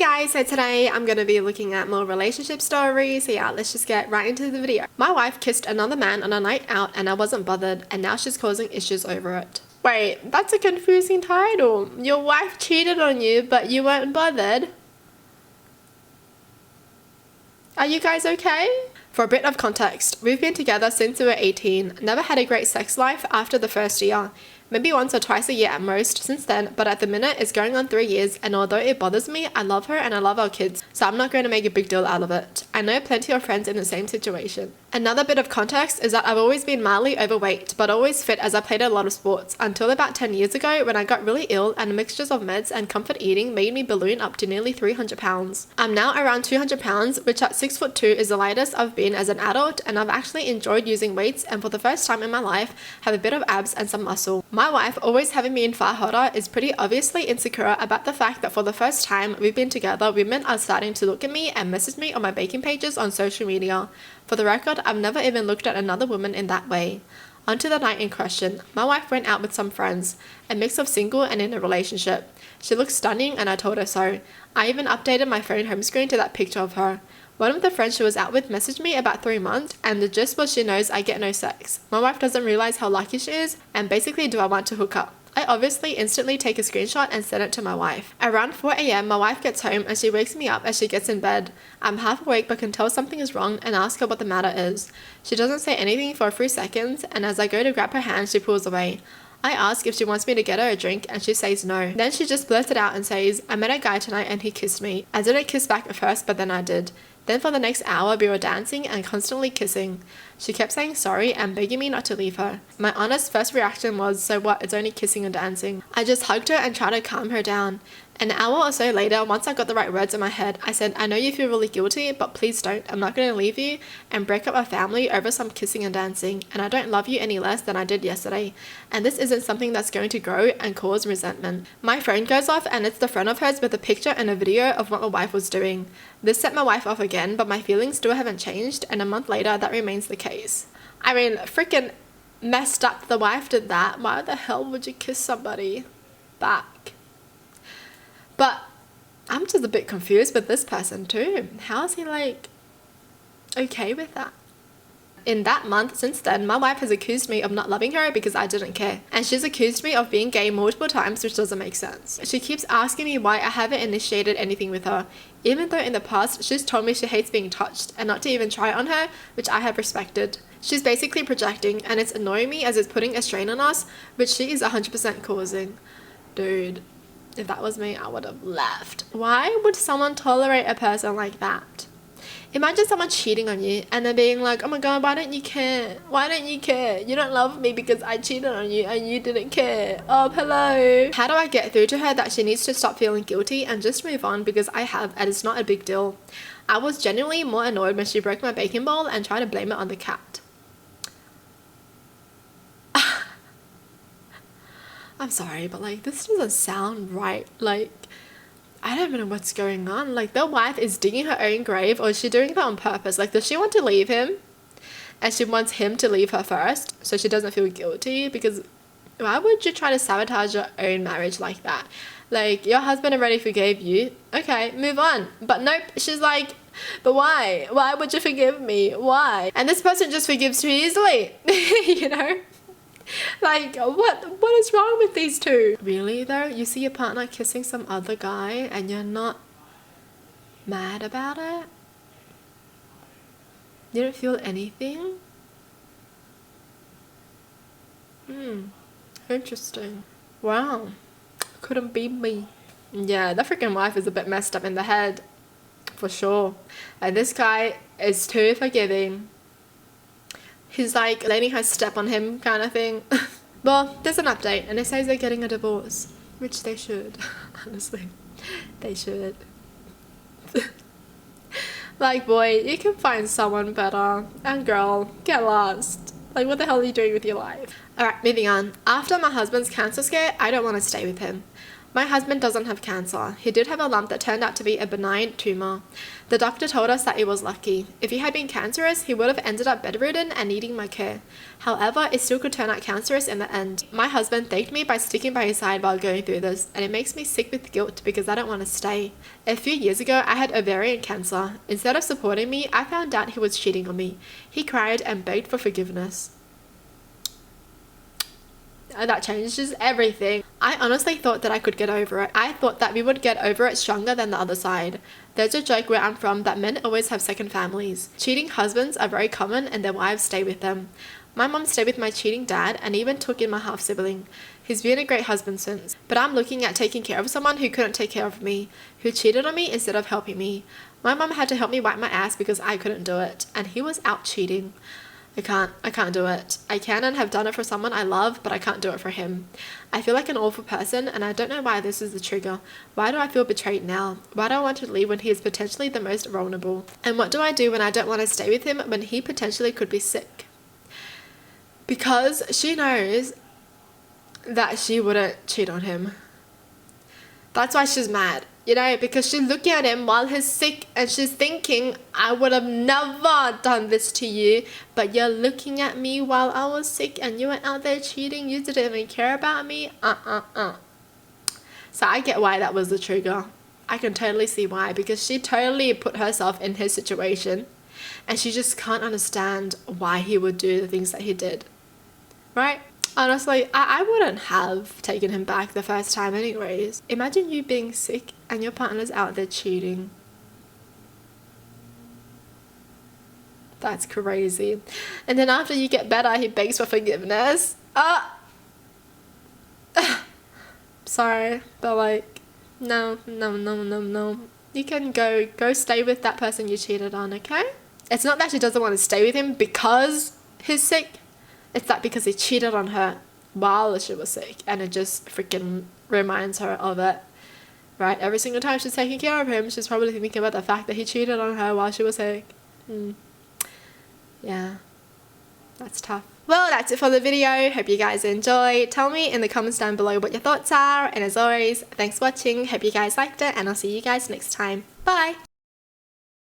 Guys, so today I'm going to be looking at more relationship stories. So yeah, let's just get right into the video. My wife kissed another man on a night out and I wasn't bothered, and now she's causing issues over it. Wait, that's a confusing title. Your wife cheated on you but you weren't bothered? Are you guys okay? For a bit of context, we've been together since we were 18, never had a great sex life after the first year. Maybe once or twice a year at most since then, but at the minute it's going on 3 years, and although it bothers me, I love her and I love our kids, so I'm not going to make a big deal out of it. I know plenty of friends in the same situation. Another bit of context is that I've always been mildly overweight, but always fit as I played a lot of sports, until about 10 years ago when I got really ill and mixtures of meds and comfort eating made me balloon up to nearly 300 pounds. I'm now around 200 pounds, which at 6'2" is the lightest I've been as an adult, and I've actually enjoyed using weights and for the first time in my life have a bit of abs and some muscle. My wife, always having been far hotter, is pretty obviously insecure about the fact that for the first time we've been together, women are starting to look at me and message me on my baking pages on social media. For the record, I've never even looked at another woman in that way. Onto the night in question, my wife went out with some friends, a mix of single and in a relationship. She looked stunning and I told her so. I even updated my phone home screen to that picture of her. One of the friends she was out with messaged me about 3 months, and the gist was she knows I get no sex. My wife doesn't realize how lucky she is, and basically do I want to hook up. I obviously instantly take a screenshot and send it to my wife. Around 4 AM, my wife gets home and she wakes me up as she gets in bed. I'm half awake but can tell something is wrong and ask her what the matter is. She doesn't say anything for a few seconds, and as I go to grab her hand, she pulls away. I ask if she wants me to get her a drink and she says no. Then she just blurts it out and says, I met a guy tonight and he kissed me. I didn't kiss back at first, but then I did. Then for the next hour we were dancing and constantly kissing. She kept saying sorry and begging me not to leave her. My honest first reaction was, so what, it's only kissing and dancing. I just hugged her and tried to calm her down. An hour or so later, once I got the right words in my head, I said, I know you feel really guilty, but please don't. I'm not going to leave you and break up our family over some kissing and dancing, and I don't love you any less than I did yesterday, and this isn't something that's going to grow and cause resentment. My phone goes off and it's the friend of hers with a picture and a video of what my wife was doing. This set my wife off again, but my feelings still haven't changed, and a month later that remains the case. I mean, freaking messed up the wife did that. Why the hell would you kiss somebody back? But I'm just a bit confused with this person too. How is he like okay with that? In that month since then, my wife has accused me of not loving her because I didn't care. And she's accused me of being gay multiple times, which doesn't make sense. She keeps asking me why I haven't initiated anything with her, even though in the past she's told me she hates being touched and not to even try on her, which I have respected. She's basically projecting, and it's annoying me as it's putting a strain on us, which she is 100% causing. Dude, if that was me, I would have left. Why would someone tolerate a person like that? Imagine someone cheating on you and then being like, oh my god, why don't you care? Why don't you care? You don't love me because I cheated on you and you didn't care. Oh, hello. How do I get through to her that she needs to stop feeling guilty and just move on, because I have, and it's not a big deal. I was genuinely more annoyed when she broke my baking bowl and tried to blame it on the cat. I'm sorry, but like, this doesn't sound right. Like, I don't even know what's going on. Like, their wife is digging her own grave, or is she doing that on purpose? Like, does she want to leave him? And she wants him to leave her first so she doesn't feel guilty? Because why would you try to sabotage your own marriage like that? Like, your husband already forgave you. Okay, move on. But nope, she's like, but why? Why would you forgive me? Why? And this person just forgives too easily, you know? Like, what is wrong with these two? Really though? You see your partner kissing some other guy and you're not mad about it? You don't feel anything? Interesting. Wow. Couldn't be me. Yeah, the freaking wife is a bit messed up in the head. For sure. And this guy is too forgiving. He's like letting her step on him kind of thing. Well, there's an update and it says they're getting a divorce, which they should. Honestly, they should. Like, boy, you can find someone better, and girl, get lost. Like, what the hell are you doing with your life? Alright, moving on. After my husband's cancer scare, I don't want to stay with him. My husband doesn't have cancer. He did have a lump that turned out to be a benign tumor. The doctor told us that he was lucky. If he had been cancerous, he would have ended up bedridden and needing my care. However, it still could turn out cancerous in the end. My husband thanked me by sticking by his side while going through this, and it makes me sick with guilt because I don't want to stay. A few years ago, I had ovarian cancer. Instead of supporting me, I found out he was cheating on me. He cried and begged for forgiveness. That changes everything. I honestly thought that I could get over it. I thought that we would get over it stronger than the other side. There's a joke where I'm from that men always have second families. Cheating husbands are very common and their wives stay with them. My mom stayed with my cheating dad and even took in my half sibling. He's been a great husband since. But I'm looking at taking care of someone who couldn't take care of me, who cheated on me instead of helping me. My mom had to help me wipe my ass because I couldn't do it, and he was out cheating. I can't do it. I can and have done it for someone I love, but I can't do it for him. I feel like an awful person, and I don't know why this is the trigger. Why do I feel betrayed now? Why do I want to leave when he is potentially the most vulnerable? And what do I do when I don't want to stay with him when he potentially could be sick? Because she knows that she wouldn't cheat on him. That's why she's mad. You know, because she's looking at him while he's sick and she's thinking, I would have never done this to you, but you're looking at me while I was sick and you were out there cheating. You didn't even care about me. So I get why that was the trigger. I can totally see why, because she totally put herself in his situation and she just can't understand why he would do the things that he did. Right? Honestly, I wouldn't have taken him back the first time anyways. Imagine you being sick and your partner's out there cheating. That's crazy. And then after you get better, he begs for forgiveness. Sorry, but like, no. You can go stay with that person you cheated on, okay? It's not that she doesn't want to stay with him because he's sick. It's that because he cheated on her while she was sick, and it just freaking reminds her of it, right? Every single time she's taking care of him, she's probably thinking about the fact that he cheated on her while she was sick. Yeah, that's tough. Well, that's it for the video. Hope you guys enjoyed. Tell me in the comments down below what your thoughts are, and as always, thanks for watching. Hope you guys liked it, and I'll see you guys next time. Bye!